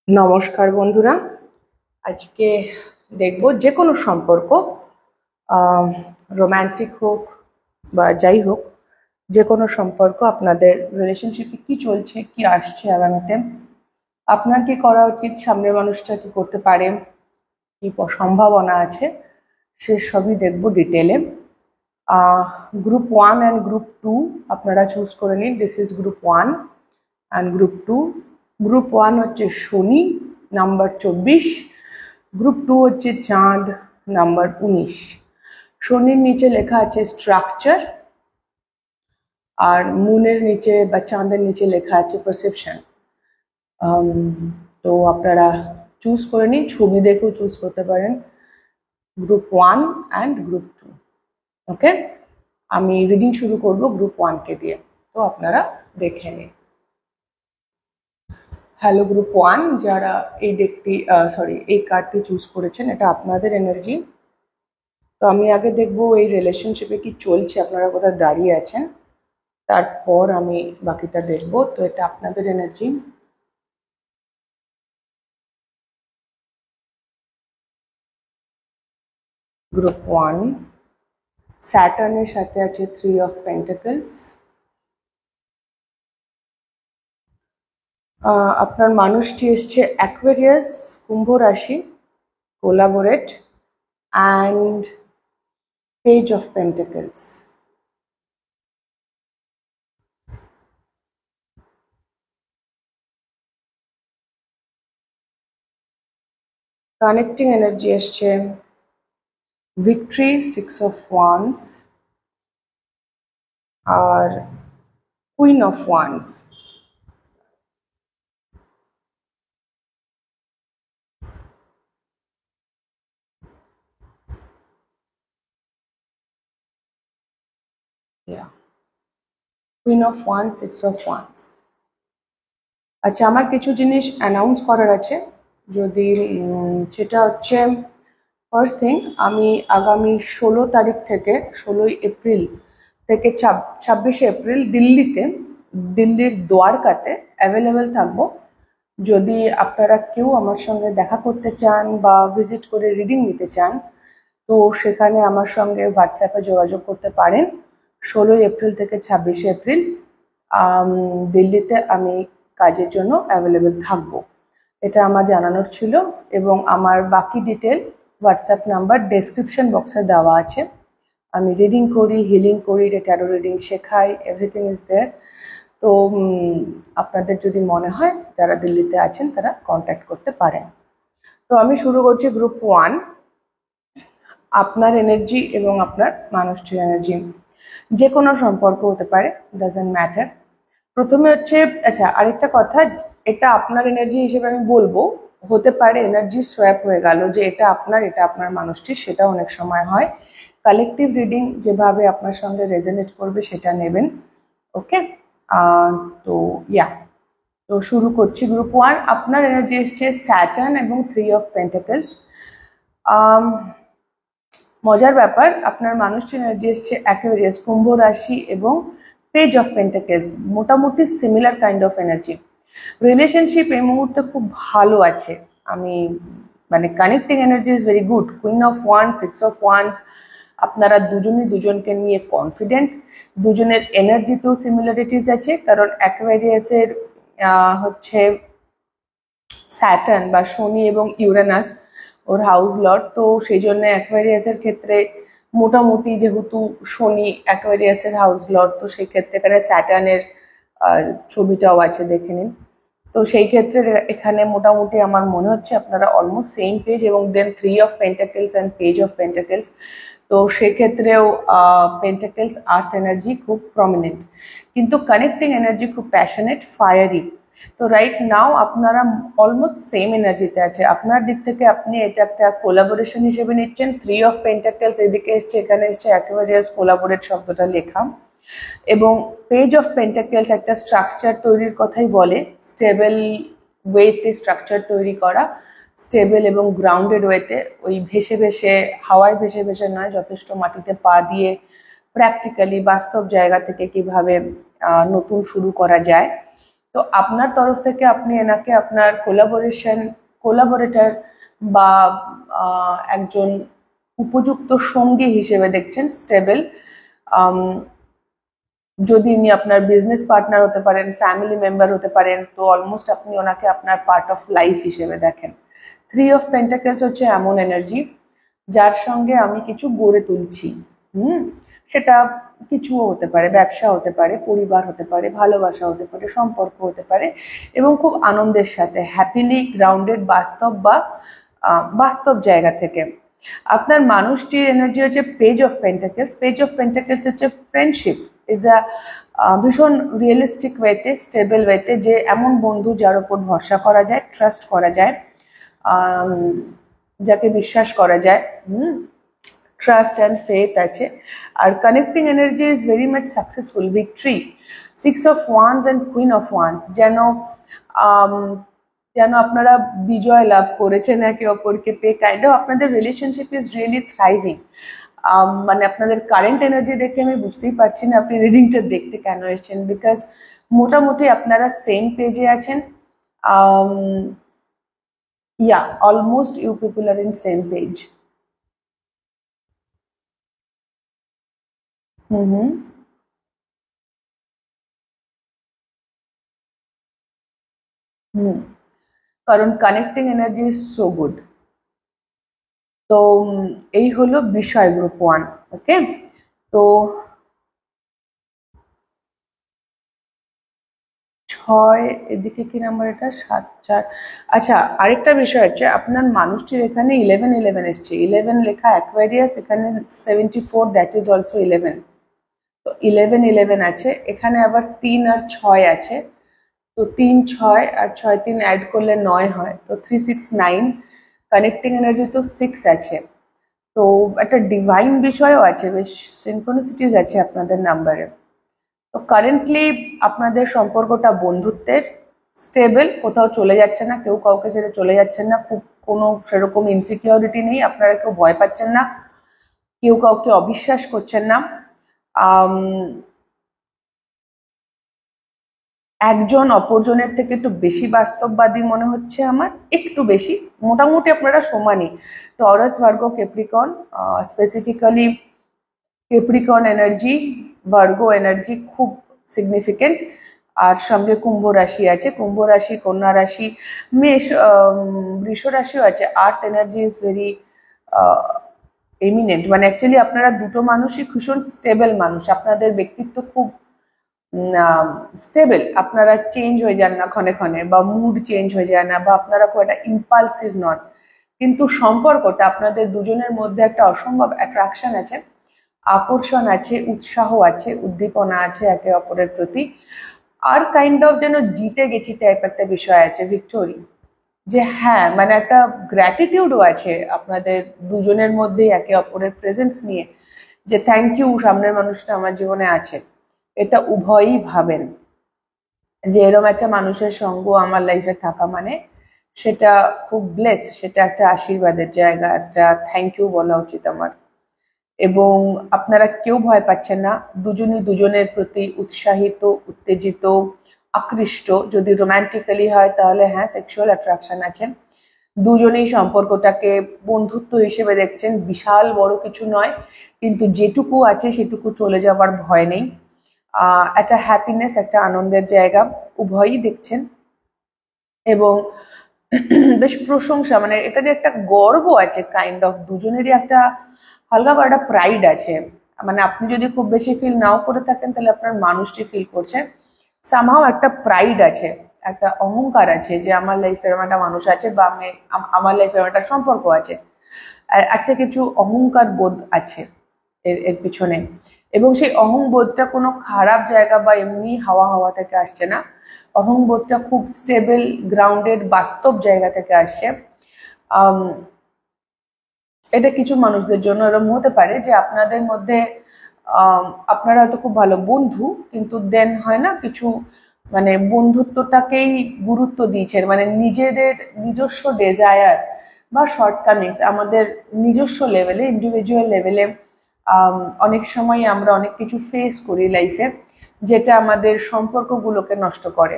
নমস্কার বন্ধুরা, আজকে দেখব যে কোনো সম্পর্ক রোম্যান্টিক হোক বা যাই হোক, যে কোনো সম্পর্ক আপনাদের রিলেশনশিপে কি চলছে, কি আসছে আগামীতে, আপনার কি করা উচিত, সামনের মানুষটা কি করতে পারে, কি সম্ভাবনা আছে, সে সবই দেখব ডিটেলে। গ্রুপ 1 অ্যান্ড গ্রুপ 2 আপনারা চুজ করে নিন। This is group 1 and group 2। Group 1 হচ্ছে শনি, নাম্বার 24। গ্রুপ 2 হচ্ছে চাঁদ, নাম্বার 19। শনির নিচে লেখা আছে স্ট্রাকচার, আর মুনের নিচে বা চাঁদের নিচে লেখা আছে পারসেপশন। তো আপনারা চুজ করে নিন, ছবি দেখেও চুজ করতে পারেন, গ্রুপ 1 অ্যান্ড গ্রুপ 2। ওকে, আমি রিডিং শুরু করব গ্রুপ 1 কে দিয়ে, তো আপনারা দেখে নিন। হ্যালো গ্রুপ 1, যারা এই ডেকটি এই কার্ডটি চুজ করেছেন, এটা আপনাদের এনার্জি। তো আমি আগে দেখব এই রিলেশনশিপে কি চলছে, আপনারা কোথায় দাঁড়িয়ে আছেন, তারপর আমি বাকিটা দেখব। তো এটা আপনাদের এনার্জি। গ্রুপ 1, স্যাটার্নের সাথে আছে 3 অফ পেন্টাকলস। আপনার মানুষটি এসছে অ্যাকুয়ারিয়াস, কুম্ভ রাশি, collaborate, and page of pentacles. Connecting energy এসছে ভিক্টরি, 6 অফ ওয়ান্স, আর queen of wands. Queen of wands, 6 of wands. আচ্ছা, আমার কিছু জিনিস অ্যানাউন্স করার আছে, যদি সেটা হচ্ছে ফার্স্ট থিং, আমি আগামী 16 তারিখ থেকে 16ই এপ্রিল থেকে 26শে এপ্রিল দিল্লির দ্বারকাতে অ্যাভেলেবেল থাকবো। যদি আপনারা কেউ আমার সঙ্গে দেখা করতে চান বা ভিজিট করে রিডিং নিতে চান, তো সেখানে আমার সঙ্গে হোয়াটসঅ্যাপে যোগাযোগ করতে পারেন। 16ই এপ্রিল থেকে 26শে এপ্রিল দিল্লিতে আমি কাজের জন্য অ্যাভেলেবেল থাকবো, এটা আমার জানানোর ছিল। এবং আমার বাকি ডিটেল হোয়াটসঅ্যাপ নাম্বার ডেসক্রিপশন বক্সে দেওয়া আছে। আমি রিডিং করি, হিলিং করি, ট্যারো রিডিং শেখাই, এভরিথিং ইজ দেয়ার। তো আপনাদের যদি মনে হয় যারা দিল্লিতে আছেন তারা কন্ট্যাক্ট করতে পারেন। তো আমি শুরু করছি গ্রুপ 1, আপনার এনার্জি এবং আপনার মানুষটির এনার্জি। যে কোনো সম্পর্ক হতে পারে, ডাজন্ট ম্যাটার। প্রথমে হচ্ছে, আচ্ছা আরেকটা কথা, এটা আপনার এনার্জি হিসেবে আমি বলবো, হতে পারে এনার্জি সোয়াপ হয়ে গেল, যে এটা আপনার মানুষটির, সেটা অনেক সময় হয়। কালেকটিভ রিডিং যেভাবে আপনার সঙ্গে রেজোনেট করবে সেটা নেবেন। ওকে, তো তো শুরু করছি। গ্রুপ 1, আপনার এনার্জি এসছে স্যাটার্ন এবং 3 অফ পেন্টাকলস। মজার ব্যাপার, আপনার মানুষটির এনার্জি এসছে অ্যাকুয়ারিয়াস, কুম্ভ রাশি, এবং পেজ অফ পেন্টাকলস। মোটামুটি similar kind of energy. Relationship এই মুহূর্তে খুব ভালো আছে, আমি মানে connecting energy is very good. Queen of wands, 6 of once, আপনারা দুজনই দুজনকে নিয়ে কনফিডেন্ট। দুজনের এনার্জিতেও সিমিলারিটিস আছে, কারণ অ্যাকুয়ারিয়াসের হচ্ছে স্যাটার্ন বা শনি এবং ইউরেনাস ওর হাউস লর্ড, তো সেই জন্য অ্যাকুয়ারিয়াসের ক্ষেত্রে মোটামুটি, যেহেতু শনি অ্যাকুয়ারিয়াসের হাউস লর্ড, তো সেই ক্ষেত্রে এখানে স্যাটার্নের ছবিটাও আছে, দেখে নিন। তো সেই ক্ষেত্রে এখানে মোটামুটি আমার মনে হচ্ছে আপনারা অলমোস্ট সেম পেজ। এবং দেন 3 of pentacles and page of pentacles, তো সেক্ষেত্রেও পেন্টাকলস আর্থ এনার্জি খুব প্রমিনেন্ট, কিন্তু কানেক্টিং এনার্জি খুব প্যাশনেট, ফায়ারি। তো রাইট নাও আপনারা অলমোস্ট সেম এনার্জিতে আছে। আপনার দিক থেকে আপনি এটা একটা কোলাবোরেশন হিসেবে নিচ্ছেন। 3 অফ পেন্টাকলস এদিকে এসছে, এখানে এসছে অ্যাকুয়ারিয়াস, কোলাবোরেট শব্দটা লেখা। এবং পেজ অফ পেন্টাকলস একটা স্ট্রাকচার তৈরির কথাই বলে, স্টেবল ওয়েতে স্ট্রাকচার তৈরি করা, স্টেবল এবং গ্রাউন্ডেড ওয়েতে, ওই ভেসে ভেসে, হাওয়ায় ভেসে ভেসে নয়, যথেষ্ট মাটিতে পা দিয়ে প্র্যাকটিক্যালি বাস্তব জায়গা থেকে কিভাবে নতুন শুরু করা যায়, তো আপনার তরফ থেকে আপনি এনাকে আপনার কোলাবোরেটর বা একজন উপযুক্ত সঙ্গী হিসেবে দেখছেন, স্টেবল। যদি ইনি আপনার বিজনেস পার্টনার হতে পারেন, ফ্যামিলি মেম্বার হতে পারেন, তো অলমোস্ট আপনি ওনাকে আপনার পার্ট অফ লাইফ হিসেবে দেখেন। 3 অফ পেন্টাকেলস হচ্ছে এমন এনার্জি যার সঙ্গে আমি কিছু গড়ে তুলছি। সেটা কিছুও হতে পারে, ব্যবসা হতে পারে, পরিবার হতে পারে, ভালোবাসা হতে পারে, সম্পর্ক হতে পারে, এবং খুব আনন্দের সাথে হ্যাপিলি গ্রাউন্ডেড বাস্তব জায়গা থেকে। আপনার মানুষটির এনার্জি হচ্ছে page of pentacles. Page of pentacles হচ্ছে ফ্রেন্ডশিপ ইজ আ ভীষণ রিয়েলিস্টিক ওয়েতে, স্টেবল ওয়েতে, যে এমন বন্ধু যার উপর ভরসা করা যায়, ট্রাস্ট করা যায়, যাকে বিশ্বাস করা যায়, ট্রাস্ট অ্যান্ড ফেথ আছে। আর connecting energy is very much successful, victory. 6 of wands and queen of wands, যেন আপনারা বিজয় লাভ করেছেন একে অপরকে পেয়ে, কাইন্ড অফ আপনাদের রিলেশনশিপ ইজ রিয়েলি থ্রাইভিং। মানে আপনাদের কারেন্ট এনার্জি দেখে আমি বুঝতেই পারছি না আপনি রিডিংটা দেখতে কেন এসেছেন, বিকজ মোটামুটি আপনারা সেম পেজে আছেন। Almost you people are in same page. কারণ connecting energy is so good. তো এই হলো বিষয় গ্রুপ 1। ওকে, তো 6 এদিকে কি নাম্বার, এটা 7 4। আচ্ছা, আরেকটা বিষয় হচ্ছে আপনার মানুষটির এখানে 11 এসছে। 11 লেখা অ্যাকোয়ারিয়াস, এখানে 74, দ্যাট ইজ অলসো 11। তো 11 আছে, এখানে আবার 3 আর 6 আছে। তো 3 6 আর 6 3 অ্যাড করলে 9 হয়, তো 3 6 9। কানেক্টিং এনার্জি তো 6 আছে। তো একটা ডিভাইন বিষয়ও আছে, বেশ সিনক্রোনিসিটিস আছে আপনাদের নাম্বারে। তো কারেন্টলি আপনাদের সম্পর্কটা বন্ধুত্বের, স্টেবল, কোথাও চলে যাচ্ছে না, কেউ কাউকে ছেড়ে চলে যাচ্ছেন না, খুব কোনো সেরকম ইনসিকিউরিটি নেই, আপনারা কেউ ভয় পাচ্ছেন না, কেউ কাউকে অবিশ্বাস করছেন না। একজন অপরজনের থেকে একটু বেশি বাস্তববাদী মনে হচ্ছে আমার, একটু বেশি। মোটামুটি আপনারা সমানই। Taurus, Virgo, Capricorn, specifically Capricorn energy, Virgo energy খুব সিগনিফিকেন্ট। আর সঙ্গে কুম্ভ রাশি আছে, কুম্ভ রাশি, কন্যা রাশি, মেষ, বৃষ রাশিও আছে। আর্থ এনার্জি ইজ ভেরি এমিনেন্ট। মানে অ্যাকচুয়ালি আপনারা দুটো মানুষই ভীষণ স্টেবল মানুষ, আপনাদের ব্যক্তিত্ব খুব স্টেবল, আপনারা চেঞ্জ হয়ে যান না ক্ষণে ক্ষণে, বা মুড চেঞ্জ হয়ে যায় না, বা আপনারা খুব একটা ইম্পালসিভ নন। কিন্তু সম্পর্কটা আপনাদের দুজনের মধ্যে একটা অসম্ভব অ্যাট্রাকশন আছে, আকর্ষণ আছে, উৎসাহ আছে, উদ্দীপনা আছে একে অপরের প্রতি। আর কাইন্ড অফ যেন জিতে গেছি টাইপ একটা বিষয় আছে, ভিক্টোরি। যে হ্যাঁ, মানে একটা গ্র্যাটিটিউডও আছে আপনাদের দুজনের মধ্যেই একে অপরের প্রেজেন্স নিয়ে, যে থ্যাংক ইউ, সামনের মানুষটা আমার জীবনে আছে। এটা উভয়ই ভাবেন যে এরকম একটা মানুষের সঙ্গ আমার লাইফে থাকা মানে সেটা খুব ব্লেসড, সেটা একটা আশীর্বাদের জায়গা, একটা থ্যাংক ইউ বলা উচিত আমার। এবং আপনারা কেউ ভয় পাচ্ছেন না, দুজনই দুজনের প্রতি উৎসাহিত, উত্তেজিত, আকৃষ্ট। যদি রোম্যান্টিক্যালি হয় তাহলে হ্যাঁ, সেক্সুয়াল অ্যাট্রাকশন আছে। দুজনেই সম্পর্কটাকে বন্ধুত্ব হিসেবে দেখছেন, বিশাল বড় কিছু নয়, কিন্তু যেটুকু আছে সেটুকু চলে যাবার ভয় নেই। একটা হ্যাপিনেস, একটা আনন্দের জায়গা উভয়ই দেখছেন। এবং বেশ প্রশংসা, মানে এটা নিয়ে একটা গর্ব আছে কাইন্ড অফ, দুজনেরই একটা হালকা করে একটা প্রাইড আছে। মানে আপনি যদি খুব বেশি ফিল নাও করে থাকেন তাহলে আপনার মানুষটি ফিল করছে, সামহাও একটা প্রাইড আছে, একটা অহংকার আছে যে আমার লাইফের একটা মানুষ আছে, বা আমার লাইফের একটা সম্পর্ক আছে, একটা কিছু অহংকার বোধ আছে এর এর পিছনে। এবং সেই অহংবোধটা কোনো খারাপ জায়গা বা এমনি হাওয়া হাওয়া থেকে আসছে না, অহংবোধটা খুব স্টেবল, গ্রাউন্ডেড, বাস্তব জায়গা থেকে আসছে। এটা কিছু মানুষদের জন্য এরকম হতে পারে যে আপনাদের মধ্যে আপনারা হয়তো খুব ভালো বন্ধু, কিন্তু দেন হয় না কিছু, মানে বন্ধুত্বটাকেই গুরুত্ব দিয়েছেন, মানে নিজেদের নিজস্ব ডেজায়ার বা শর্টকামিংস, আমাদের নিজস্ব লেভেলে, ইন্ডিভিজুয়াল লেভেলে অনেক সময় আমরা অনেক কিছু ফেস করি লাইফে, যেটা আমাদের সম্পর্কগুলোকে নষ্ট করে।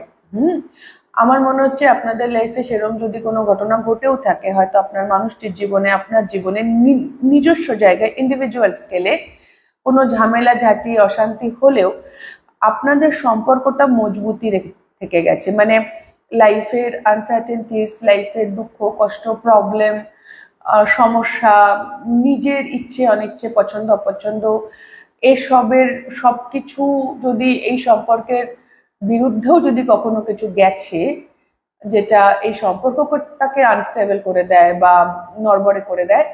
আমার মনে হচ্ছে আপনাদের লাইফে সেরকম যদি কোনো ঘটনা ঘটেও থাকে, হয়তো আপনার মানুষটির জীবনে, আপনার জীবনে নিজস্ব জায়গায় ইন্ডিভিজুয়াল স্কেলে কোনো ঝামেলা ঝাঁটি অশান্তি হলেও আপনাদের সম্পর্কটা মজবুতি থেকে গেছে। মানে লাইফের আনসার্টেনটিস, লাইফের দুঃখ কষ্ট, প্রবলেম, সমস্যা, নিজের ইচ্ছে অনিচ্ছে, পছন্দ অপছন্দ, এসবের সবকিছু যদি এই সম্পর্কের বিরুদ্ধেও যদি কখনো কিছু গেছে, যেটা এই সম্পর্কটাকে আনস্টেবল করে দেয় বা নড়বড়ে করে দেয়,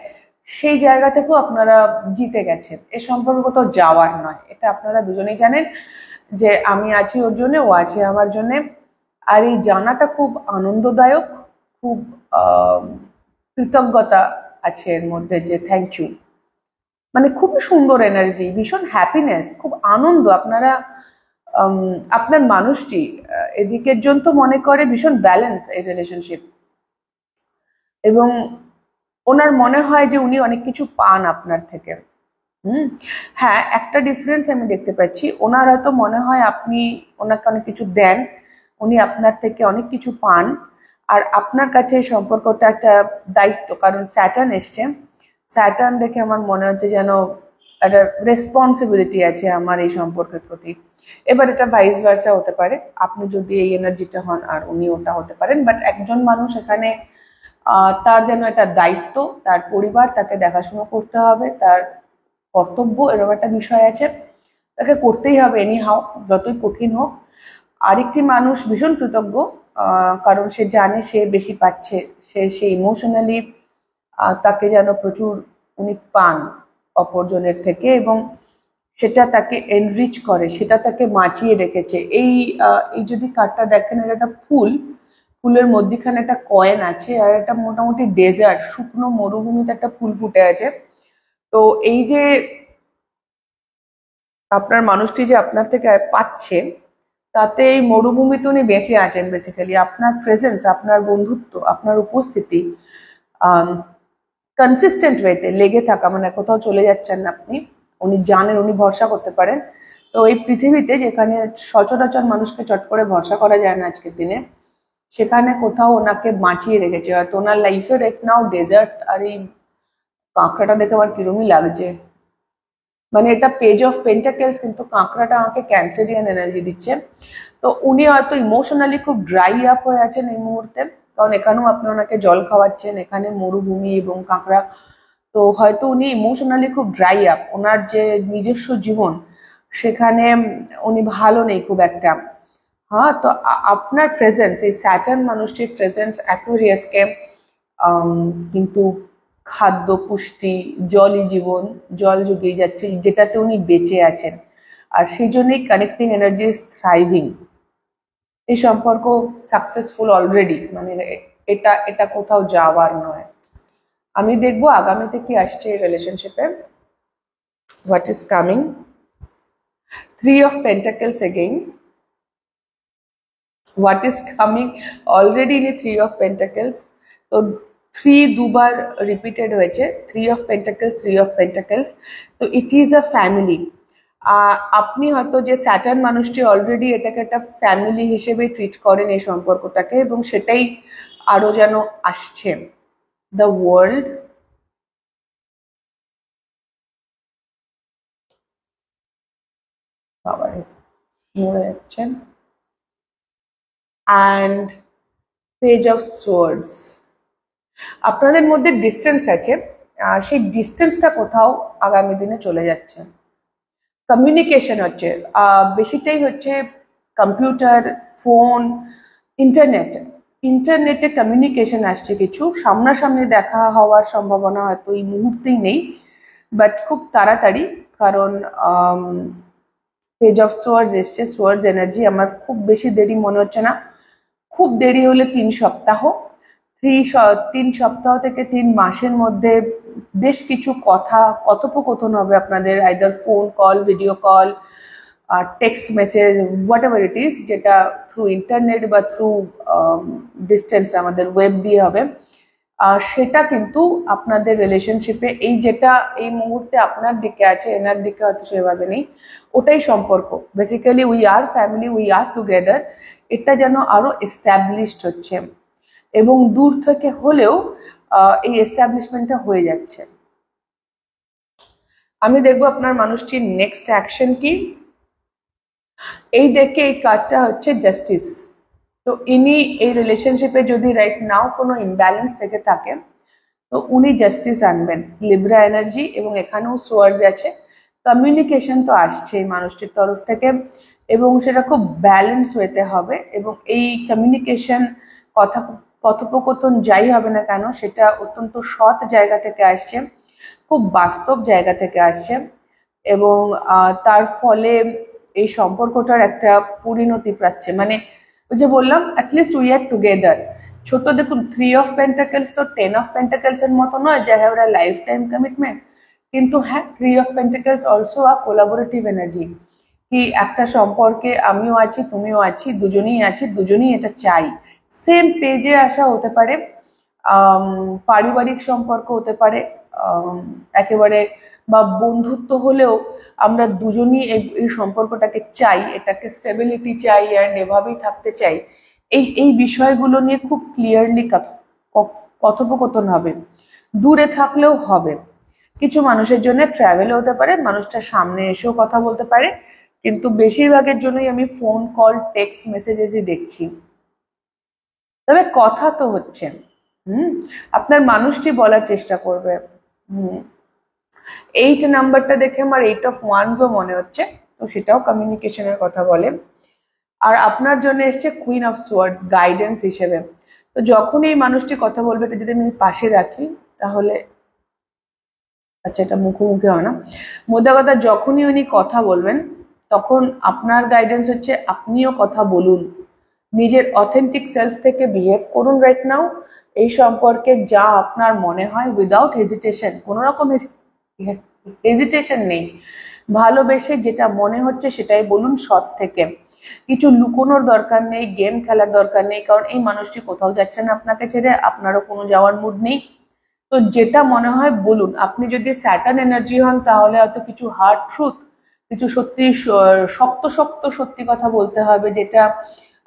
সেই জায়গা থেকেও আপনারা জিতে গেছেন। এই সম্পর্ক কোথাও যাওয়ার নয়, এটা আপনারা দুজনেই জানেন যে আমি আছি ওর জন্য, ও আছে আমার জন্যে। আর এই জানাটা খুব আনন্দদায়ক, খুব কৃতজ্ঞতা আছে এর মধ্যে, যে থ্যাংক ইউ। মানে খুব সুন্দর এনার্জি, ভীষণ হ্যাপিনেস, খুব আনন্দ। আপনারা আপনার মানুষটি এদিকের জন তো মনে করে ভীষণ ব্যালেন্স এই রিলেশনশিপ, এবং ওনার মনে হয় যে উনি অনেক কিছু পান আপনার থেকে। হ্যাঁ, একটা ডিফারেন্স আমি দেখতে পাচ্ছি, ওনার হয়তো মনে হয় আপনি ওনাকে অনেক কিছু দেন, উনি আপনার থেকে অনেক কিছু পান, আর আপনার কাছে এই সম্পর্কটা একটা দায়িত্ব। কারণ স্যাটার্ন এসছে, স্যাটার্ন দেখে আমার মনে হচ্ছে যেন একটা রেসপন্সিবিলিটি আছে আমার এই সম্পর্কের প্রতি। এবার এটা ভাইস ভার্সা হতে পারে, আপনি যদি এই এনার্জিটা হন আর উনি ওটা হতে পারেন, বাট একজন মানুষ এখানে তার যেন একটা দায়িত্ব, তার পরিবার, তাকে দেখাশোনা করতে হবে, তার কর্তব্য, এরকম একটা বিষয় আছে, তাকে করতেই হবে এনি হাও, যতই কঠিন হোক। আরেকটি মানুষ ভীষণ কৃতজ্ঞ, কারণ সে জানে সে বেশি পাচ্ছে, সে ইমোশনালি তাকে যেন প্রচুর উনি পান অপরজনের থেকে, এবং সেটা তাকে এনরিচ করে, সেটা তাকে বাঁচিয়ে রেখেছে। এই যদি কার্ডটা দেখেন, এটা একটা ফুল, ফুলের মধ্যিখানে একটা কয়েন আছে, আর এটা মোটামুটি ডেজার্ট, শুকনো মরুভূমিতে একটা ফুল ফুটে আছে। তো এই যে আপনার মানুষটি যে আপনার থেকে পাচ্ছে, তাতে এই মরুভূমিতে উনি বেঁচে আছেন বেসিক্যালি। আপনার প্রেজেন্স, আপনার বন্ধুত্ব, আপনার উপস্থিতি, কনসিস্টেন্ট ওয়েতে লেগে থাকা, মানে কোথাও চলে যাচ্ছেন না আপনি, উনি জানেন, উনি ভরসা করতে পারেন। তো এই পৃথিবীতে যেখানে সচরাচর মানুষকে চট করে ভরসা করা যায় না আজকের দিনে, সেখানে কোথাও ওনাকে বাঁচিয়ে রেখেছে। হয়তো ওনার লাইফের এক নাও ডেজার্ট, আর এই কাঁকড়াটা দেখে আমার কিরমই লাগছে, মানে এটা পেজ অফ পেন্টাকেলস, কিন্তু কাঁকড়াটা আমাকে ক্যান্সারিয়ান এনার্জি দিচ্ছে। তো উনি হয়তো ইমোশনালি খুব ড্রাই আপ হয়ে আছেন এই মুহূর্তে, কারণ এখানেও আপনি ওনাকে জল খাওয়াচ্ছেন, এখানে মরুভূমি এবং কাঁকড়া। তো হয়তো উনি ইমোশনালি খুব ড্রাই আপ, ওনার যে নিজস্ব জীবন সেখানে উনি ভালো নেই খুব একটা। হ্যাঁ, তো আপনার প্রেজেন্স, এই স্যাটার্ন মানুষটির প্রেজেন্স অ্যাকুয়ারিয়াসকে কিন্তু খাদ্য, পুষ্টি, জলই জীবন, জল জুগিয়ে যাচ্ছে, যেটাতে উনি বেঁচে আছেন। আর সেই জন্যই কানেক্টিং এনার্জি ইজ থ্রাইভিং। এই সম্পর্ক সাকসেসফুল অলরেডি, মানে এটা এটা কোথাও যাওয়ার নয়। আমি দেখবো আগামীতে কি আসছে এই রিলেশনশিপে, what is coming. 3 of Pentacles again. What is coming already in 3 of Pentacles? তো 3 দুবার রিপিটেড হয়েছে, 3 of Pentacles, 3 of Pentacles। তো ইট ইজ আ ফ্যামিলি। আপনি হয়তো যে স্যাটার্ন মানুষটি অলরেডি এটাকে একটা ফ্যামিলি হিসেবে ট্রিট করেন এই সম্পর্কটাকে, এবং সেটাই আরো যেন আসছে। দ্য ওয়ার্ল্ড, বাবারে মরে যাচ্ছেন, অ্যান্ড পেজ অফ সোয়ার্ডস। আপনাদের মধ্যে ডিস্টেন্স আছে, আর সেই ডিস্টেন্সটা কোথাও আগামী দিনে চলে যাচ্ছে। কমিউনিকেশন হচ্ছে, বেশিটাই হচ্ছে কম্পিউটার, ফোন, ইন্টারনেটে কমিউনিকেশন আসছে। কিছু সামনাসামনি দেখা হওয়ার সম্ভাবনা হয়তো এই মুহূর্তেই নেই, বাট খুব তাড়াতাড়ি, কারণ পেজ অফ সোয়ার্ডস এসছে, সোয়ার্ডস এনার্জি। আমার খুব বেশি দেরি মনে হচ্ছে না, খুব দেরি হলে 3 সপ্তাহ, 3 সপ্তাহ থেকে 3 মাসের মধ্যে বেশ কিছু কথোপকথন হবে আপনাদের, either phone call, video call, text message, what ever it is, যেটা থ্রু ইন্টারনেট বা থ্রু ডিস্টেন্স আমাদের ওয়েব দিয়ে হবে। সেটা কিন্তু আপনাদের রিলেশনশিপে এই যেটা এই মুহূর্তে আপনার দিকে আছে, এনার দিকে হয়তো সেভাবে নেই, ওটাই সম্পর্ক। Basically we are family, we are together, এটা যেন আরো এস্টাবলিশড হচ্ছে এবং দূর থেকে হলেও এই এস্টাবলিশমেন্টটা হয়ে যাচ্ছে। আমি দেখবো আপনার মানুষটির নেক্সট অ্যাকশন কি। এই দেখে এই কার্ডটা হচ্ছে জাস্টিস। তো ইনি এই রিলেশনশিপে যদি রাইট নাও কোনো ইমব্যালেন্স থেকে থাকে তো উনি জাস্টিস আনবেন। লিব্রা এনার্জি এবং এখানেও সোয়ার্স আছে। কমিউনিকেশন তো আসছে এই মানুষটির তরফ থেকে এবং সেটা খুব ব্যালেন্স ওয়েতে হবে এবং এই কমিউনিকেশন কথা কথোপকথন যাই হবে না কেন সেটা অত্যন্ত সৎ জায়গা থেকে আসছে, খুব বাস্তব জায়গা থেকে আসছে এবং তার ফলে এই সম্পর্কটার একটা পরিণতি পাচ্ছে। মানে ওই যে বললাম অ্যাটলিস্ট উই আর টুগেদার। ছোট দেখুন 3 অফ পেন্টাকেলস তো 10 অফ পেন্টাকেলস এর মতো নয় যে have a life time commitment, কিন্তু হ্যাঁ 3 of pentacles also a collaborative energy, কি একটা সম্পর্কে আমিও আছি তুমিও আছি, দুজনেই আছি, দুজনেই এটা চাই, সেম পেজে আসা হতে পারে, পারিবারিক সম্পর্ক হতে পারে, একেবারে বা বন্ধুত্ব হলেও আমরা দুজনই এই সম্পর্কটাকে চাই, এটাকে স্টেবিলিটি চাই অ্যান্ড এভাবেই থাকতে চাই। এই বিষয়গুলো নিয়ে খুব ক্লিয়ারলি কথোপকথন হবে। দূরে থাকলেও হবে, কিছু মানুষের জন্য ট্রাভেল হতে পারে, মানুষটা সামনে এসেও কথা বলতে পারে, কিন্তু বেশিরভাগের জন্যই আমি ফোন কল টেক্সট মেসেজেসই দেখছি। তবে কথা তো হচ্ছে। আপনার মানুষটি বলার চেষ্টা করবে। 8 নাম্বারটা দেখে আমার 8 অফ ওয়ান্সও মনে হচ্ছে, তো সেটাও কমিউনিকেশনের কথা বলে। আর আপনার জন্য এসছে কুইন অফ সোয়ার্ডস গাইডেন্স হিসেবে। তো যখন এই মানুষটি কথা বলবে এটা যদি আমি পাশে রাখি তাহলে, আচ্ছা এটা মুখোমুখি হয় না, মোদ্দা কথা যখনই উনি কথা বলবেন তখন আপনার গাইডেন্স হচ্ছে আপনিও কথা বলুন, নিজের অথেন্টিক সেলফ থেকে বিহেভ করুন রাইট নাও, এই সম্পর্কে যা আপনার মনে হয় উইদাউট হেজিটেশন, কোনো রকম হেজিটেশন নেই, ভালোবেসে যেটা মনে হচ্ছে সেটাই বলুন সৎ থেকে, কিছু লুকোনোর দরকার নেই, গেম খেলার দরকার নেই, কারণ এই মানুষটি কোথাও যাচ্ছে না আপনাকে ছেড়ে, আপনারও কোনো যাওয়ার মুড নেই। তো যেটা মনে হয় বলুন। আপনি যদি স্যাটার্ন এনার্জি হন তাহলে হয়তো কিছু হার্ড ট্রুথ, কিছু সত্যি শক্ত শক্ত সত্যি কথা বলতে হবে যেটা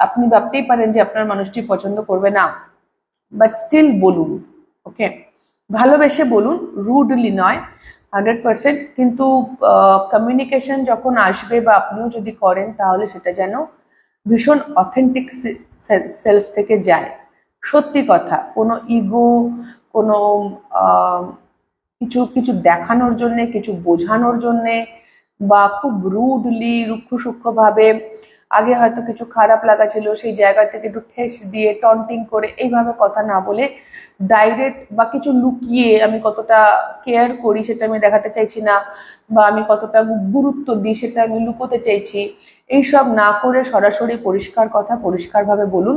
আপনি ভাবতেই পারেন যে আপনার মানুষটি পছন্দ করবে না, বাট স্টিল বলুন। ওকে, ভালোবেসে বলুন, রুডলি নয়, 100%। কিন্তু কমিউনিকেশন যখন আসবে বা আপনিও যদি করেন তাহলে সেটা যেন ভীষণ অথেন্টিক সেলফ থেকে যায়, সত্যি কথা, কোনো ইগো, কোনো কিছু কিছু দেখানোর জন্যে, কিছু বোঝানোর জন্যে বা খুব রুডলি রুক্ষ সূক্ষ্ম ভাবে, আগে হয়তো কিছু খারাপ লাগা ছিল সেই জায়গা থেকে একটু ঠেস দিয়ে টন্টিং করে এইভাবে কথা না বলে ডাইরেক্ট, বা কিছু লুকিয়ে আমি কতটা কেয়ার করি সেটা আমি দেখাতে চাইছি না, বা আমি কতটা গুরুত্ব দিই সেটা আমি লুকোতে চাইছি, এইসব না করে সরাসরি পরিষ্কার কথা পরিষ্কারভাবে বলুন।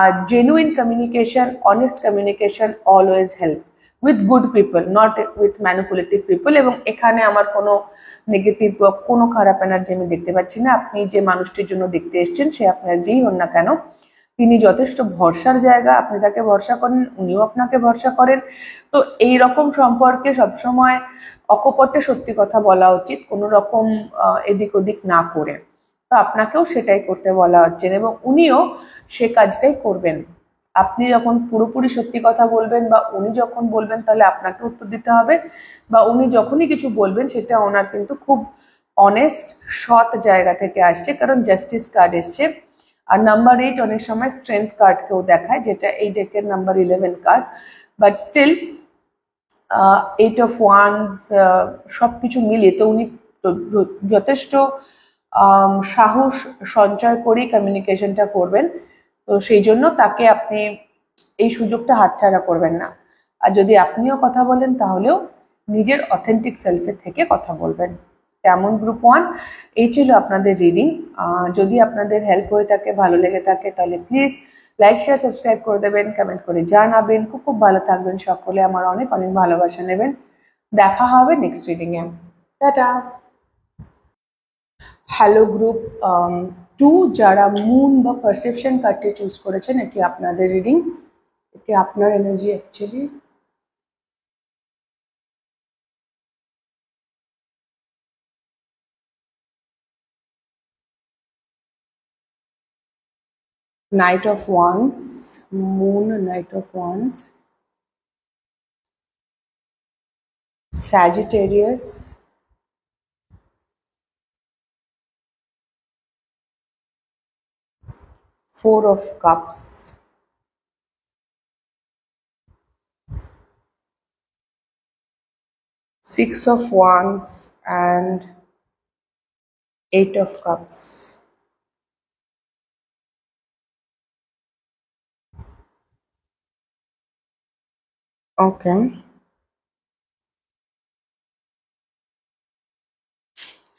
আর genuine communication, honest communication always help with good people, not with manipulative people. এবং এখানে আমার কোনো নেগেটিভ বা কোনো খারাপ এনার্জি আমি দেখতে পাচ্ছি না। আপনি যে মানুষটির জন্য দেখতে এসছেন সে আপনার যেই হন না কেন, তিনি যথেষ্ট ভরসার জায়গা, আপনি তাকে ভরসা করেন, উনিও আপনাকে ভরসা করেন। তো এই রকম সম্পর্কে সবসময় অকপটে সত্যি কথা বলা উচিত, কোনো রকম এদিক ওদিক না করে। তো আপনাকেও সেটাই করতে বলা হচ্ছে এবং উনিও সে কাজটাই করবেন। আপনি যখন পুরোপুরি সত্যি কথা বলবেন বা উনি যখন বলবেন তাহলে আপনাকে উত্তর দিতে হবে, বা উনি যখনই কিছু বলবেন সেটা ওনার কিন্তু খুব অনেস্ট সৎ জায়গা থেকে আসছে, কারণ জাস্টিস কার্ড এসছে। আর নাম্বার 8 অনেক সময় স্ট্রেংথ কার্ডকেও দেখায়, যেটা এই ডেকের number 11 card, but still 8 of wands সবকিছু মিলিয়ে তো উনি যথেষ্ট সাহস সঞ্চয় করেই কমিউনিকেশনটা করবেন। তো সেই জন্য তাকে আপনি এই সুযোগটা হাতছাড়া করবেন না। আর যদি আপনিও কথা বলেন তাহলেও নিজের অথেন্টিক সেলফের থেকে কথা বলবেন। তেমন গ্রুপ 1 এই ছিল আপনাদের রিডিং। যদি আপনাদের হেল্প হয়ে থাকে, ভালো লেগে থাকে, তাহলে প্লিজ লাইক শেয়ার সাবস্ক্রাইব করে দেবেন, কমেন্ট করে জানাবেন। খুব খুব ভালো থাকবেন সকলে, আমার অনেক অনেক ভালোবাসা নেবেন। দেখা হবে নেক্সট রিডিংয়ে। টাটা। হ্যালো গ্রুপ 2, যারা মুন বা পারসেপশন কার্ডটি চুজ করেছেন, এটি আপনাদের রিডিং। এটি আপনার energy actually. Knight of Wands, Moon, Knight of Wands, Sagittarius, Four of Cups, Six of Wands, and Eight of Cups. Okay.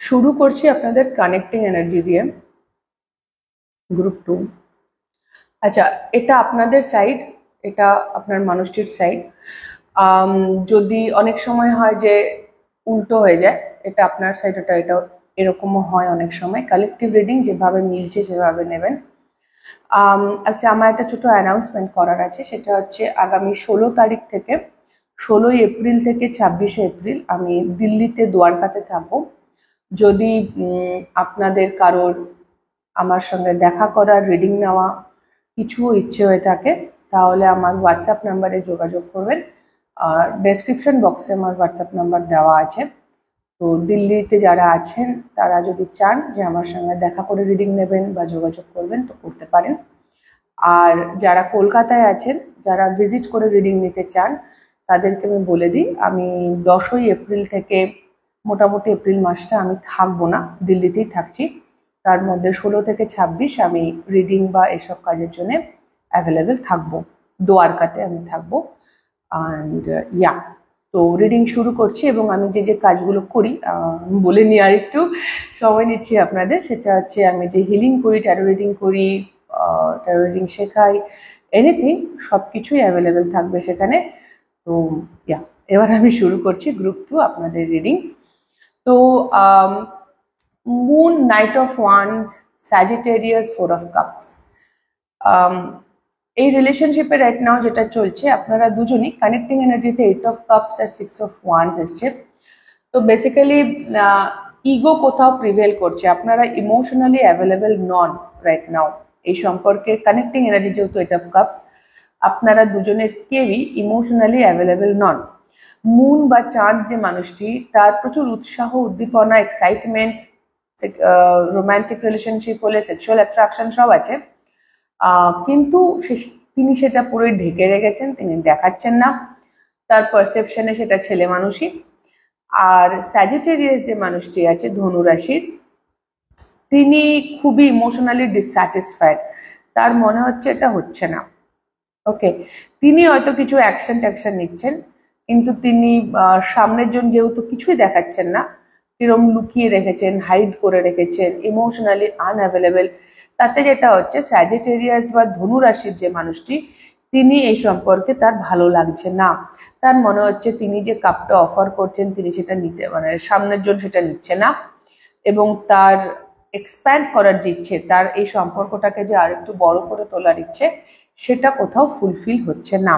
শুরু করছি আপনাদের কানেক্টিং এনার্জি দিয়ে, গ্রুপ 2। আচ্ছা, এটা আপনাদের সাইড, এটা আপনার মানুষটির সাইড। যদি অনেক সময় হয় যে উল্টো হয়ে যায়, এটা আপনার সাইড, এটা এরকমও হয় অনেক সময়। কালেকটিভ রিডিং যেভাবে মিলছে সেভাবে নেবেন। আচ্ছা, আমার একটা ছোট অ্যানাউন্সমেন্ট করার আছে, সেটা হচ্ছে আগামী 16 তারিখ থেকে 16ই এপ্রিল থেকে 26শে এপ্রিল আমি দিল্লিতে দ্বারকাতে থাকবো। যদি আপনাদের কারোর আমার সঙ্গে দেখা করার, রিডিং নেওয়া কিছু ইচ্ছে হয়ে থাকে, তাহলে আমার হোয়াটসঅ্যাপ নাম্বারে যোগাযোগ করবেন। আর ডেসক্রিপশন বক্সে আমার হোয়াটসঅ্যাপ নাম্বার দেওয়া আছে। তো দিল্লিতে যারা আছেন তারা যদি চান যে আমার সঙ্গে দেখা করে রিডিং নেবেন বা যোগাযোগ করবেন, তো করতে পারেন। আর যারা কলকাতায় আছেন, যারা ভিজিট করে রিডিং নিতে চান, তাদেরকে আমি বলে দিই, আমি 10ই এপ্রিল থেকে মোটামুটি এপ্রিল মাসটা আমি থাকবো না, দিল্লিতেই থাকছি। তার মধ্যে 16 থেকে 26 আমি রিডিং বা এসব কাজের জন্য অ্যাভেলেবেল থাকবো, দ্বারকাতে আমি থাকবো। অ্যান্ড ইয়া, তো রিডিং শুরু করছি। এবং আমি যে যে কাজগুলো করি বলে নিই, আর একটু সময় নিচ্ছি আপনাদের। সেটা হচ্ছে আমি যে হিলিং করি, ট্যারো রিডিং করি, ট্যারো রিডিং শেখাই, এনিথিং সব কিছুই অ্যাভেলেবেল থাকবে সেখানে। তো ইয়া, এবার আমি শুরু করছি গ্রুপ 2 আপনাদের রিডিং। তো moon, knight of wands, Sagittarius, four of cups. এই রিলেশনশিপে রাইট নাও যেটা চলছে, আপনারা দুজনই কানেক্টিং এনার্জিতে 8 অফ কাপস আর 6 অফ ওয়ান্ডস এসছে। তো বেসিক্যালি ইগো কোথাও প্রিভেল করছে, আপনারা ইমোশনালি অ্যাভেলেবেল নন রাইট নাও এই সম্পর্কে। কানেক্টিং এনার্জি যেহেতু 8 অফ কাপস, আপনারা দুজনের কেউই ইমোশনালি অ্যাভেলেবেল নন। মুন বা চাঁদ যে মানুষটি, তার প্রচুর উৎসাহ, উদ্দীপনা, এক্সাইটমেন্ট, রোম্যান্টিক রিলেশনশিপ হলে সেক্সুয়াল অ্যাট্রাকশন সব আছে, কিন্তু তিনি সেটা পুরোই ঢেকে রেখেছেন, তিনি দেখাচ্ছেন না। তার পারসেপশনে সেটা ছেলে মানুষই। আর স্যাজিটেরিয়াস যে মানুষটি আছে, ধনু রাশির, তিনি খুবই ইমোশনালি ডিসস্যাটিসফাইড, তার মনে হচ্ছে এটা হচ্ছে না। ওকে, তিনি হয়তো কিছু অ্যাকশন ট্যাকশন নিচ্ছেন, কিন্তু তিনি সামনের জন যেহেতু কিছুই দেখাচ্ছেন না, কিরম লুকিয়ে রেখেছেন, হাইড করে রেখেছেন, ইমোশনালি আনঅ্যাভেলেবেল। তাতে যেটা হচ্ছে, স্যাজিটেরিয়াস বা ধনু রাশির যে মানুষটি, তিনি এই সম্পর্কে তার ভালো লাগছে না। তার মনে হচ্ছে তিনি যে কাপটা অফার করছেন, তিনি সেটা নিতে, মানে সামনের জন সেটা নিচ্ছে না। এবং তার এক্সপ্যান্ড করার যে ইচ্ছে, তার এই সম্পর্কটাকে যে আরেকটু বড় করে তোলার ইচ্ছে, সেটা কোথাও ফুলফিল হচ্ছে না।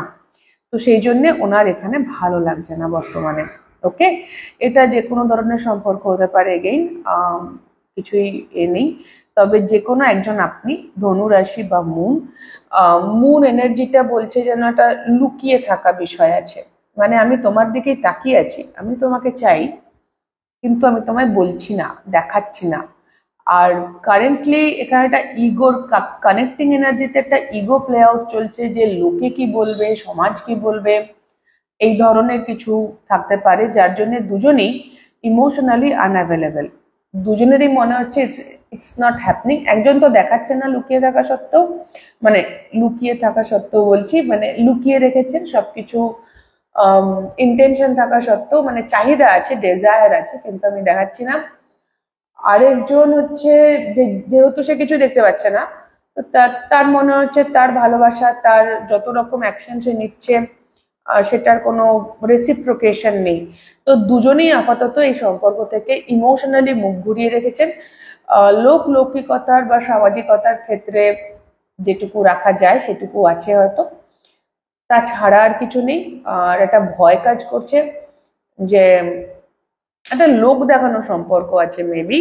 তো সেই জন্যে ওনার এখানে ভালো লাগছে না বর্তমানে। ওকে, এটা যে কোনো ধরনের সম্পর্ক হতে পারে, এগেইন কিছুই নেই। তবে যে কোনো একজন, আপনি ধনু রাশি বা মুন, মুন এনার্জিটা বলছে যেন একটা লুকিয়ে থাকা বিষয় আছে, মানে আমি তোমার দিকেই তাকিয়ে আছি, আমি তোমাকে চাই, কিন্তু আমি তোমায় বলছি না, দেখাচ্ছি না। আর কারেন্টলি এখানে একটা ইগোর, কানেক্টিং এনার্জিতে একটা ইগো প্লে আউট চলছে, যে লোকে কি বলবে, সমাজ কি বলবে, এই ধরনের কিছু থাকতে পারে, যার জন্য দুজনেই ইমোশনালি আনঅ্যাভেলেবেল। দুজনেরই মনে হচ্ছে ইটস নট হ্যাপনিং। একজন তো দেখাচ্ছে না লুকিয়ে থাকা সত্ত্বেও, মানে লুকিয়ে থাকা সত্ত্বেও বলছি, মানে লুকিয়ে রেখেছেন সবকিছু, ইন্টেনশন থাকা সত্ত্বেও, মানে চাহিদা আছে, ডেজায়ার আছে, কিন্তু আমি দেখাচ্ছি না। আরেকজন হচ্ছে যেহেতু সে কিছু দেখতে পাচ্ছে না, তো তার মনে হচ্ছে তার ভালোবাসা, তার যত রকম অ্যাকশন সে নিচ্ছে, সেটার কোনো রেসিপ্রোকেশন নেই। তো দুজনেই আপাতত এই সম্পর্ক থেকে ইমোশনালি মুখ ঘুরিয়ে রেখেছেন। লৌকিকতার বা সামাজিকতার ক্ষেত্রে যেটুকু রাখা যায় সেটুকু আছে হয়তো, তাছাড়া আর কিছু নেই। আর একটা ভয় কাজ করছে যে একটা লোক দেখানো সম্পর্ক আছে মেবি,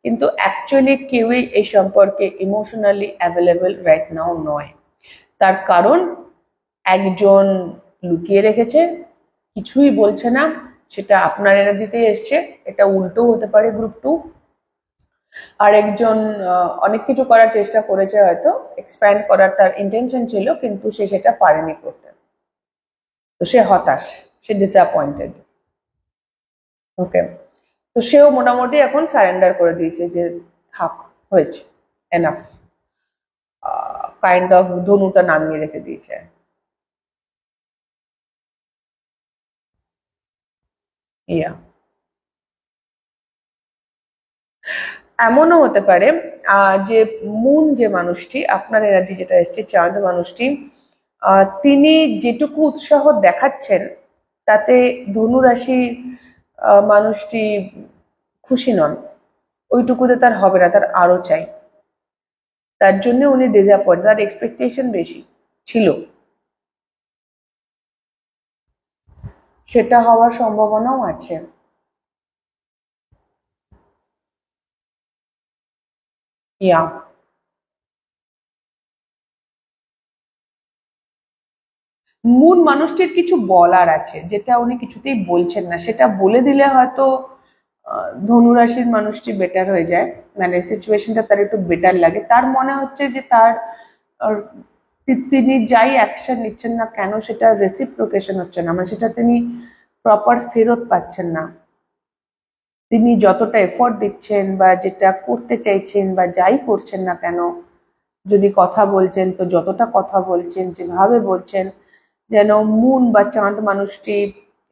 কিন্তু অ্যাকচুয়ালি কেউই এই সম্পর্কে ইমোশনালি অ্যাভেলেবল রাইট নাও নয়। তার কারণ একজন লুকিয়ে রেখেছে, কিছুই বলছে না, সেটা আপনার এনার্জিতেই এসছে, এটা উল্টো হতে পারে গ্রুপ টু। আর একজন অনেক কিছু করার চেষ্টা করেছে, হয়তো এক্সপ্যান্ড করার তার ইন্টেনশন ছিল, কিন্তু সে সেটা পারেনি করতে, তো সে হতাশ, সে ডিসঅ্যাপয়েন্টেড। ওকে, তো সেও মোটামুটি এখন সারেন্ডার করে দিয়েছে যে থাক, হয়েছে, এনাফ, কাইন্ড অফ ধনুটা নামিয়ে রেখে দিয়েছে। ইয়া, এমনও হতে পারে যে মুন যে মানুষটি, আপনার এনার্জি যেটা এসছে চাঁদ মানুষটি, তিনি যেটুকু উৎসাহ দেখাচ্ছেন তাতে ধনু রাশি মানুষটি খুশি নন, ওইটুকুতে তার হবে না, তার আরো চাই। তার জন্য উনি ডিসঅ্যাপয়েন্ট, তার এক্সপেকটেশন বেশি ছিল, সেটা হওয়ার সম্ভাবনাও আছে। ইয়া, মূল মানুষটির কিছু বলার আছে যেটা উনি কিছুতেই বলছেন না, সেটা বলে দিলে হয়তো ধনুরাশির মানুষটি বেটার হয়ে যায়, মানে সিচুয়েশনটা তার একটু বেটার লাগে। তার মনে হচ্ছে যে তার তিনি যাই অ্যাকশন নিচ্ছেন না কেন সেটা রেসিপ্রোকেশন হচ্ছে না, মানে সেটা তিনি প্রপার ফেরত পাচ্ছেন না। তিনি যতটা এফোর্ট দিচ্ছেন বা যেটা করতে চাইছেন বা যাই করছেন না কেন, যদি কথা বলছেন তো যতটা কথা বলছেন, যেভাবে বলছেন, যেন মুন বা চাঁদ মানুষটি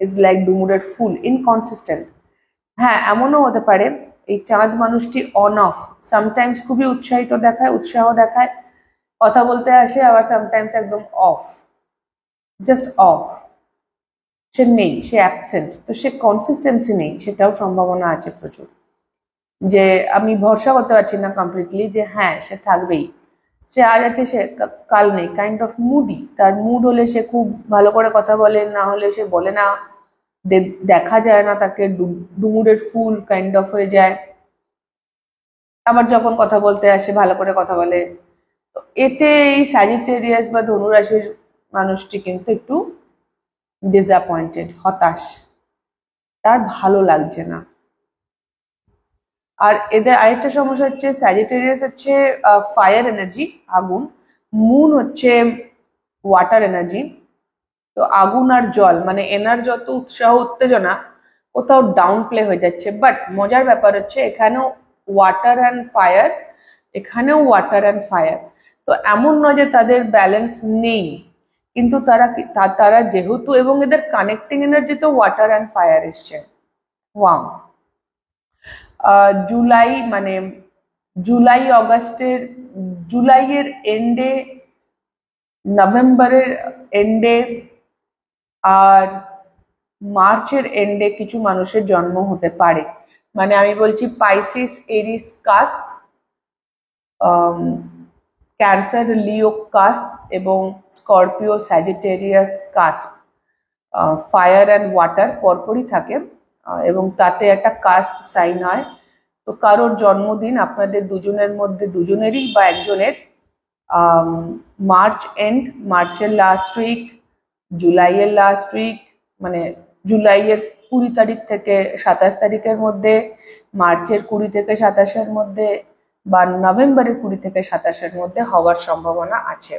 ইজ লাইক ডুমুরের ফুল, ইনকনসিস্টেন্ট। হ্যাঁ, এমনও হতে পারে এই চাঁদ মানুষটি অন অফ, সামটাইমস খুবই উৎসাহিত দেখায়, উৎসাহ দেখায়, কথা বলতে আসে, আবার সামটাইমস একদম অফ, জাস্ট অফ, সে নেই, সে অ্যাবসেন্ট, তো সে কনসিস্টেন্সি নেই, সেটাও সম্ভাবনা আছে প্রচুর। যে আমি ভরসা করতে পারছি না কমপ্লিটলি যে হ্যাঁ সে থাকবেই, সে আজ আছে সে কাল নেই, কাইন্ড অফ মুডি। তার মুড হলে সে খুব ভালো করে কথা বলে, না হলে সে বলে না, দেখা যায় না তাকে, ডুমুরের ফুল কাইন্ড অফ হয়ে যায়। আবার যখন কথা বলতে আসে ভালো করে কথা বলে। তো এতে এই স্যাজিটেরিয়াস বা ধনুরাশির মানুষটি কিন্তু একটু ডিসঅ্যাপয়েন্টেড, হতাশ, তার ভালো লাগছে না। আর এদের আরেকটা সমস্যা হচ্ছে, স্যাজিটেরিয়াস হচ্ছে ফায়ার এনার্জি, আগুন, মুন হচ্ছে ওয়াটার এনার্জি। তো আগুন আর জল মানে এনার যত উৎসাহ উত্তেজনা কোথাও ডাউন প্লে হয়ে যাচ্ছে, বাট মজার ব্যাপার হচ্ছে এখানেও ওয়াটার অ্যান্ড ফায়ার, এখানেও ওয়াটার অ্যান্ড ফায়ার। তো এমন নয় যে তাদের ব্যালেন্স নেই, কিন্তু তারা যেহেতু, এবং এদের কানেক্টিং এনার্জি তো ওয়াটার অ্যান্ড ফায়ার এসছে। ওয়াও, জুলাই মানে জুলাই অগাস্টের, জুলাইয়ের এন্ডে, নভেম্বরের এন্ডে আর মার্চের এন্ডে কিছু মানুষের জন্ম হতে পারে। মানে আমি বলছি Pisces, Aries cusp, Cancer Leo cusp এবং Scorpio Sagittarius cusp. Fire and water পরপরই থাকে, এবং তাতে একটা কাস্প সাইন হয়। তো কারোর জন্মদিন আপনাদের দুজনের মধ্যে দুজনেরই বা একজনের মার্চ এন্ড, মার্চের লাস্ট উইক, জুলাইয়ের লাস্ট উইক, মানে জুলাইয়ের 20 তারিখ থেকে 27 তারিখের মধ্যে, মার্চের 20 থেকে 27-এর মধ্যে, বা নভেম্বরের 20 থেকে 27-এর মধ্যে হওয়ার সম্ভাবনা আছে।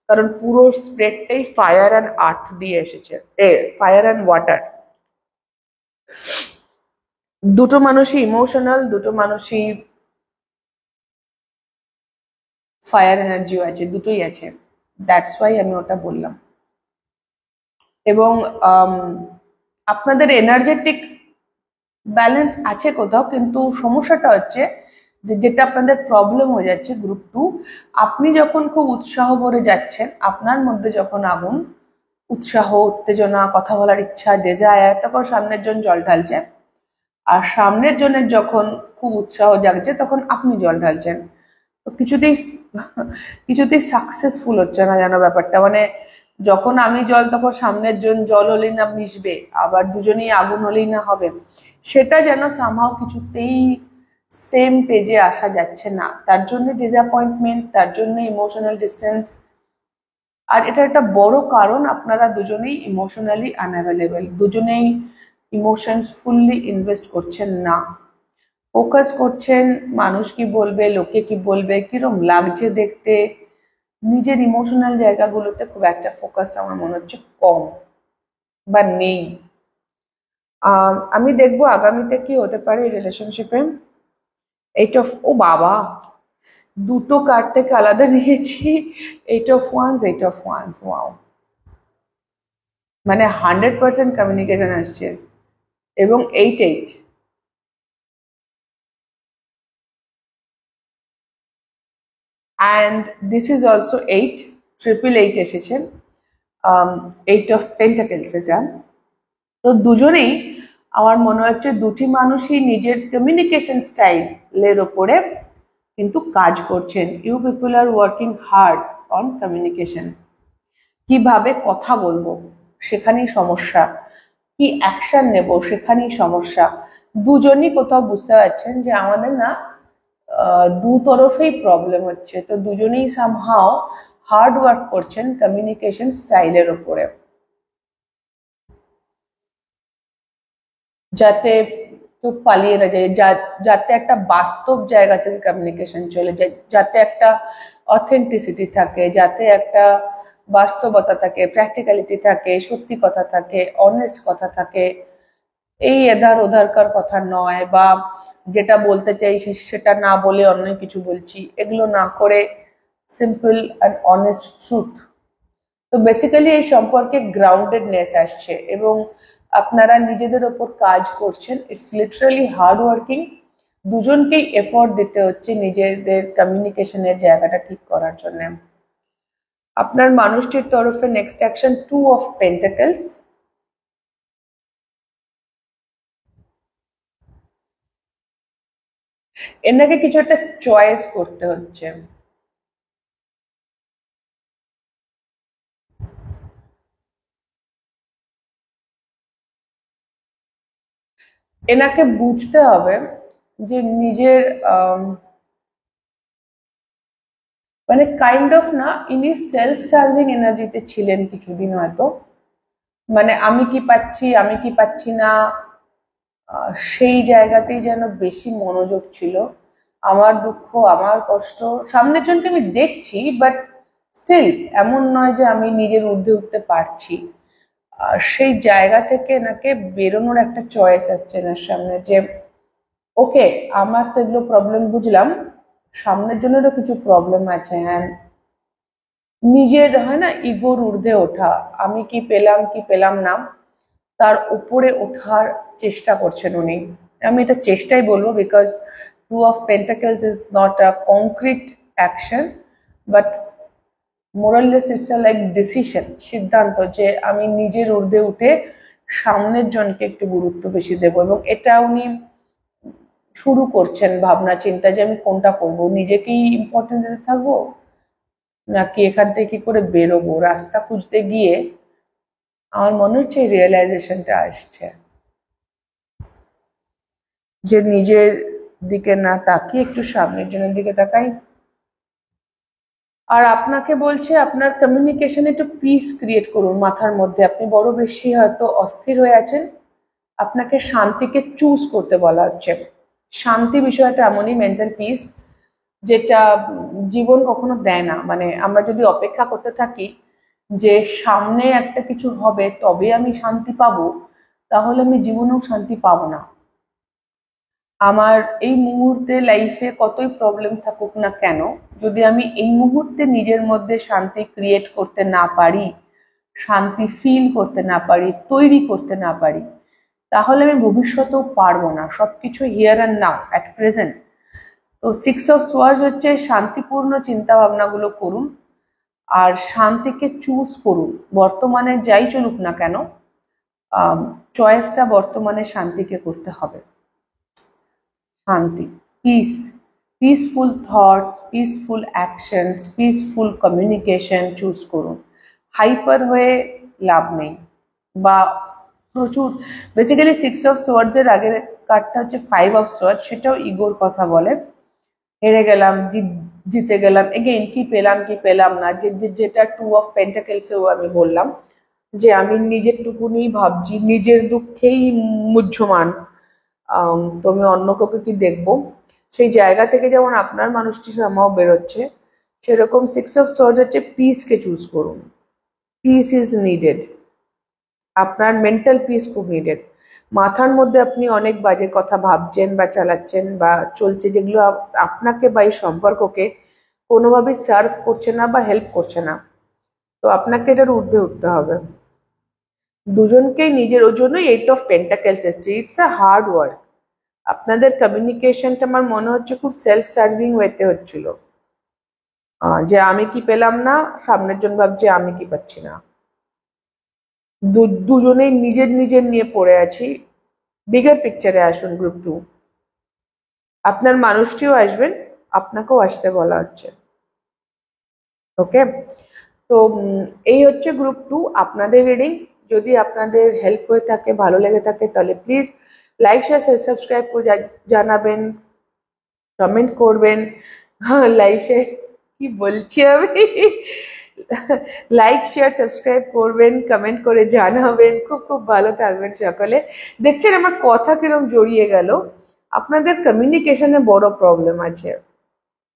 কারণ পুরো স্প্রেডটাই ফায়ার অ্যান্ড আর্থ দিয়ে এসেছে, ফায়ার অ্যান্ড ওয়াটার। দুটো মানুষই ইমোশনাল, দুটো মানুষই ফায়ার এনার্জিও আছে, দুটোই আছে, দ্যাটস ওয়াই আমি ওটা বললাম। এবং আপনাদের এনার্জেটিক ব্যালেন্স আছে কোথাও, কিন্তু সমস্যাটা হচ্ছে যে যেটা আপনাদের প্রবলেম হয়ে যাচ্ছে গ্রুপ টু, আপনি যখন খুব উৎসাহ ভরে যাচ্ছেন, আপনার মধ্যে যখন আগুন, উৎসাহ, উত্তেজনা, কথা বলার ইচ্ছা, ডেজায়ার, তখন সামনের জন জল ঢালছে, আর সামনের জনের যখন খুব উৎসাহ জাগছে তখন আপনি জল ঢালছেন। তো কিছুতেই কিছুতেই সাকসেসফুল হচ্ছে না যেন ব্যাপারটা, মানে যখন আমি জল তখন সামনের জন জল হলেই না মিশবে, আবার দুজনেই আগুন হলেই না হবে, সেটা যেন সামহাও কিছুতেই সেম পেজে আসা যাচ্ছে না, তার জন্য ডিসঅ্যাপয়েন্টমেন্ট, তার জন্য ইমোশনাল ডিস্টেন্স। আর এটা একটা বড় কারণ, আপনারা দুজনেই ইমোশনালি আনঅ্যাভেলেবল, দুজনেই ইমোশনস ফুললি ইনভেস্ট করছেন না, ফোকাস করছেন মানুষ কি বলবে, লোকে কি বলবে, কিরম লাগছে দেখতে, নিজের ইমোশনাল জায়গাগুলোতে খুব একটা ফোকাস আমার মনে হচ্ছে কম বা নেই। আমি দেখবো আগামীতে কি হতে পারে রিলেশনশিপে। ও বাবা, দুটো কার্ড থেকে আলাদা নিয়েছি, 8 of Wands, 8 of Wands, wow, মানে 100% কমিউনিকেশন আসছে, এবং 8 8, অ্যান্ড দিস ইজ অলসো 8, 888 এসেছে, 8 of Pentacles এটা। তো দুজনেই আমার মনে হচ্ছে দুটি মানুষই নিজের কমিউনিকেশন স্টাইলের ওপরে কিন্তু কাজ করছেন। You people are working hard on communication, কিভাবে কথা বলবো সেখানেই সমস্যা, কি অ্যাকশন নেব সেখানেই সমস্যা। দুজনই কোথাও বুঝতে পারছেন যে আমাদের না দু তরফেই প্রবলেম হচ্ছে, তো দুজনেই সামহাও হার্ড ওয়ার্ক করছেন কমিউনিকেশন স্টাইলের ওপরে, যাতে কেউ পালিয়ে না যায়, যাতে একটা বাস্তব জায়গা থেকে কমিউনিকেশন চলে যায়, যাতে একটা অথেন্টিসিটি থাকে, যাতে একটা বাস্তবতা থাকে, প্র্যাকটিক্যালিটি থাকে, সত্যি কথা থাকে, অনেস্ট কথা থাকে, এই এধার ওধারকার কথা নয়, বা যেটা বলতে চাই সেটা না বলে অন্য কিছু বলছি, এগুলো না করে সিম্পল অ্যান্ড অনেস্ট ট্রুথ। তো বেসিক্যালি এই সম্পর্কে গ্রাউন্ডেডনেস আসছে, এবং আপনারা নিজেদের ওপর কাজ করছেন, ইটস লিটারালি হার্ড ওয়ার্কিং, দুজনকেই এফোর্ট দিতে হচ্ছে নিজেদের কমিউনিকেশনের জায়গাটা ঠিক করার জন্য। আপনার মানুষটির তরফে নেক্সট অ্যাকশন 2 of Pentacles, এনাকে কিছু একটা চয়েস করতে হচ্ছে, এনাকে বুঝতে হবে যে নিজের মানে কাইন্ড অফ না, ইনি সেলফ সার্ভিং এনার্জিতে ছিলেন কিছুদিন হয়তো, মানে আমি কি পাচ্ছি আমি কি পাচ্ছি না, সেই জায়গাতেই যেন বেশি মনোযোগ ছিল। আমার দুঃখ, আমার কষ্ট, সামনের জনকে আমি দেখছি, বাট স্টিল এমন নয় যে আমি নিজের ঊর্ধ্বে উঠতে পারছি। সেই জায়গা থেকে এনাকে বেরোনোর একটা চয়েস আসছে এনার সামনে, যে ওকে, আমার তো এগুলো প্রবলেম বুঝলাম, সামনের জনেরও কিছু প্রবলেম আছে, হ্যাঁ, নিজের হয় না ইগোর ঊর্ধ্বে ওঠা, আমি কি পেলাম কি পেলাম না তার উপরে ওঠার চেষ্টা করছেন উনি। আমি এটা চেষ্টাই বলবো, because 2 of Pentacles is not a concrete action, but more or less it's a like decision, সিদ্ধান্ত, যে আমি নিজের ঊর্ধ্বে উঠে সামনের জনকে একটু গুরুত্ব বেশি দেবো, এবং এটা উনি শুরু করছেন ভাবনা চিন্তা, যে আমি কোনটা করবো, নিজেকেই ইম্পর্টেন্ট দিতে থাকবো, নাকি এখান থেকে কি করে বেরোবো, রাস্তা খুঁজতে গিয়ে আমার মনে হচ্ছে এই রিয়েলাইজেশনটা আসছে, যে নিজের দিকে না তাকিয়ে একটু সামনের জনের দিকে তাকাই। আর আপনাকে বলছে আপনার কমিউনিকেশনে একটু পিস ক্রিয়েট করুন মাথার মধ্যে, আপনি বড় বেশি হয়তো অস্থির হয়ে আছেন, আপনাকে শান্তিকে চুজ করতে বলা হচ্ছে। শান্তি বিষয়টা এমনই মেন্টাল পিস, যেটা জীবন কখনো দেয় না, মানে আমরা যদি অপেক্ষা করতে থাকি যে সামনে একটা কিছু হবে তবে আমি শান্তি পাবো, তাহলে আমি জীবনেও শান্তি পাবো না। আমার এই মুহূর্তে লাইফে কতই প্রবলেম থাকুক না কেন, যদি আমি এই মুহূর্তে নিজের মধ্যে শান্তি ক্রিয়েট করতে না পারি, শান্তি ফিল করতে না পারি, তৈরি করতে না পারি, তাহলে আমি ভবিষ্যতেও পারবো না। সবকিছু here and now, at present. তো 6 of Swords হচ্ছে শান্তিপূর্ণ চিন্তা ভাবনাগুলো করুন, আর শান্তিকে চুজ করুন, বর্তমানে যাই চলুক না কেন, চয়েসটা বর্তমানে শান্তিকে করতে হবে। শান্তি, piece, peaceful thoughts, peaceful actions, peaceful communication choose করুন, হাইপার হয়ে লাভ নেই, বা প্রচুর বেসিক্যালি 6 of Swords এর আগের কার্ডটা হচ্ছে 5 of Swords, সেটাও ইগোর কথা বলে। হেরে গেলাম, জিতে গেলাম, এগেইন কি পেলাম কি পেলাম না, যেটা 2 of Pentacles-এও আমি বললাম যে আমি নিজের টুকুনি ভাবছি, নিজের দুঃখেই মুহ্যমান, তো আমি অন্য কাউকে কি দেখবো, সেই জায়গা থেকে যেমন আপনার মানুষটি সামাও বেরোচ্ছে, সেরকম 6 of Swords হচ্ছে পিসকে চুজ করুন। পিস ইজ নিডেড, আপনার মেন্টাল পিস খুব নিডেড। মাথার মধ্যে আপনি অনেক বাজে কথা ভাবছেন বা চালাচ্ছেন বা চলছে, যেগুলো আপনাকে বা এই সম্পর্ককে কোনোভাবেই সার্ভ করছে না বা হেল্প করছে না, তো আপনাকে এটার ঊর্ধ্বে উঠতে হবে। দুজনকেই নিজের, ওর জন্যই 8 of Pentacles এসছে। It's a hard work. আপনাদের কমিউনিকেশনটা আমার মনে হচ্ছে খুব সেলফ সার্ভিং ওয়েতে হচ্ছিল, যে আমি কি পেলাম না, সামনের জন ভাবছে আমি কি পাচ্ছি না, দুজনেই নিজের নিজের নিয়ে পড়ে আছি। বিগার পিকচারে আসুন গ্রুপ 2, আপনার মানুষটিও আসবেন, আপনাকেও আসতে বলা হচ্ছে। ওকে, তো এই হচ্ছে গ্রুপ 2 আপনাদের রিডিং। যদি আপনাদের হেল্প হয়ে থাকে, ভালো লেগে থাকে, তাহলে প্লিজ লাইক শেয়ার সাবস্ক্রাইব করে জানাবেন, কমেন্ট করবেন। হ্যাঁ, লাইফে কি বলছি আমি, লাইক শেয়ার সাবস্ক্রাইব করবেন, কমেন্ট করে জানাবেন। খুব খুব ভালো থাকবেন সকলে। দেখছেন আমার কথা কিরম জড়িয়ে গেল, আপনাদের কমিউনিকেশনে বড় প্রবলেম আছে।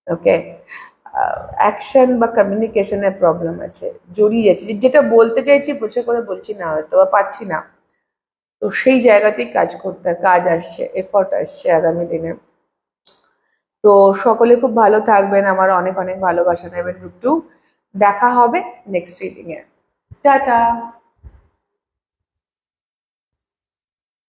ওকে, অ্যাকশন বা কমিউনিকেশনের প্রবলেম আছে, জড়িয়ে যাচ্ছে, যেটা বলতে চাইছি বসে করে বলছি না, হয়তো বা পারছি না, তো সেই জায়গাতেই কাজ আসছে, এফর্ট আসছে আগামী দিনে। তো সকলে খুব ভালো থাকবেন, আমার অনেক অনেক ভালোবাসা নেবেন গ্রুপ 2। দেখা হবে নেক্সট রিডিং এ। টাটা।